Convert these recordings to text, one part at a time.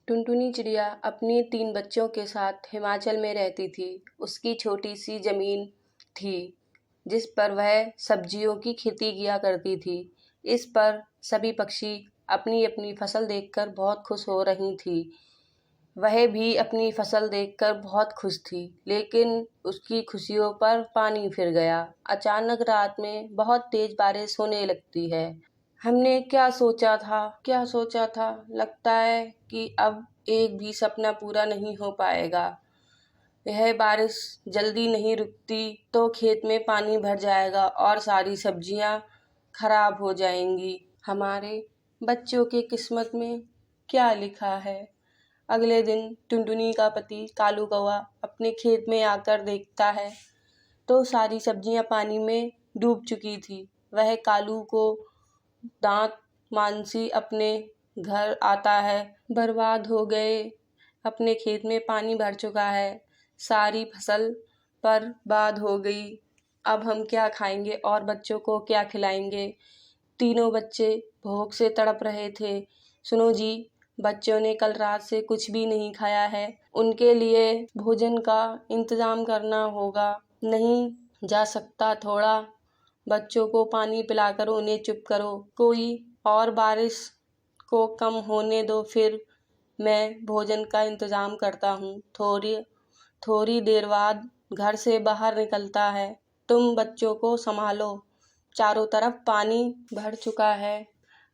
टुनटुनी चिड़िया अपने 3 बच्चों के साथ हिमाचल में रहती थी। उसकी छोटी सी जमीन थी जिस पर वह सब्जियों की खेती किया करती थी। इस पर सभी पक्षी अपनी अपनी फसल देखकर बहुत खुश हो रही थी। वह भी अपनी फसल देखकर बहुत खुश थी, लेकिन उसकी खुशियों पर पानी फिर गया। अचानक रात में बहुत तेज बारिश होने लगती है। हमने क्या सोचा था, लगता है कि अब एक भी सपना पूरा नहीं हो पाएगा। यह बारिश जल्दी नहीं रुकती तो खेत में पानी भर जाएगा और सारी सब्जियां खराब हो जाएंगी। हमारे बच्चों के किस्मत में क्या लिखा है? अगले दिन टुनटुनी का पति कालू कौवा अपने खेत में आकर देखता है तो सारी सब्जियां पानी में डूब चुकी थी। वह कालू को दांत मांसी अपने घर आता है। बर्बाद हो गए, अपने खेत में पानी भर चुका है, सारी फसल बर्बाद हो गई। अब हम क्या खाएंगे और बच्चों को क्या खिलाएंगे? तीनों बच्चे भूख से तड़प रहे थे। सुनो जी, बच्चों ने कल रात से कुछ भी नहीं खाया है, उनके लिए भोजन का इंतजाम करना होगा। नहीं जा सकता, थोड़ा बच्चों को पानी पिलाकर उन्हें चुप करो कोई, और बारिश को कम होने दो, फिर मैं भोजन का इंतजाम करता हूँ। थोड़ी देर बाद घर से बाहर निकलता है। तुम बच्चों को संभालो, चारों तरफ पानी भर चुका है,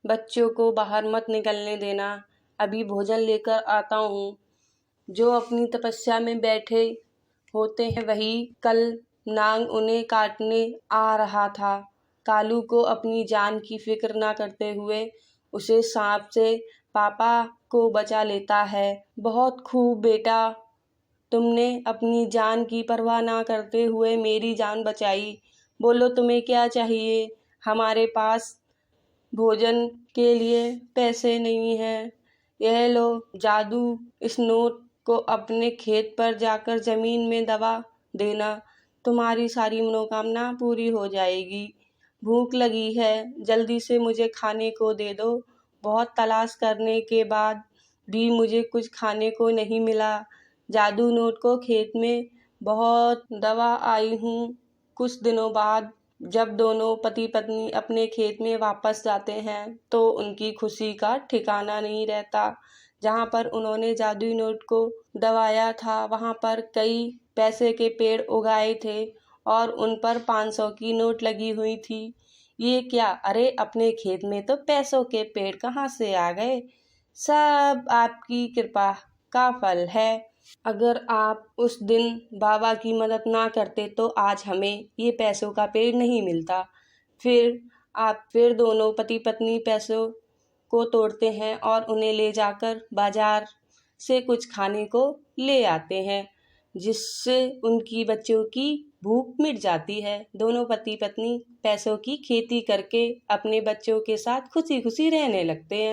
बच्चों को बाहर मत निकलने देना, अभी भोजन लेकर आता हूँ। जो अपनी तपस्या में बैठे होते हैं वही कल नाग उन्हें काटने आ रहा था। कालू को अपनी जान की फिक्र ना करते हुए उसे सांप से पापा को बचा लेता है। बहुत खूब बेटा, तुमने अपनी जान की परवाह ना करते हुए मेरी जान बचाई। बोलो तुम्हें क्या चाहिए? हमारे पास भोजन के लिए पैसे नहीं हैं। यह लो जादू, इस नोट को अपने खेत पर जाकर जमीन में दबा देना, तुम्हारी सारी मनोकामना पूरी हो जाएगी। भूख लगी है, जल्दी से मुझे खाने को दे दो। बहुत तलाश करने के बाद भी मुझे कुछ खाने को नहीं मिला। जादू नोट को खेत में बहुत दबा आई हूँ। कुछ दिनों बाद जब दोनों पति पत्नी अपने खेत में वापस जाते हैं तो उनकी खुशी का ठिकाना नहीं रहता। जहाँ पर उन्होंने जादुई नोट को दबाया था वहाँ पर कई पैसे के पेड़ उगाए थे और उन पर 500 की नोट लगी हुई थी। ये क्या? अरे अपने खेत में तो पैसों के पेड़ कहाँ से आ गए? सब आपकी कृपा का फल है। अगर आप उस दिन बाबा की मदद ना करते तो आज हमें ये पैसों का पेड़ नहीं मिलता। फिर दोनों पति पत्नी पैसों को तोड़ते हैं और उन्हें ले जाकर बाजार से कुछ खाने को ले आते हैं, जिससे उनकी बच्चों की भूख मिट जाती है। दोनों पति पत्नी पैसों की खेती करके अपने बच्चों के साथ खुशी खुशी रहने लगते हैं।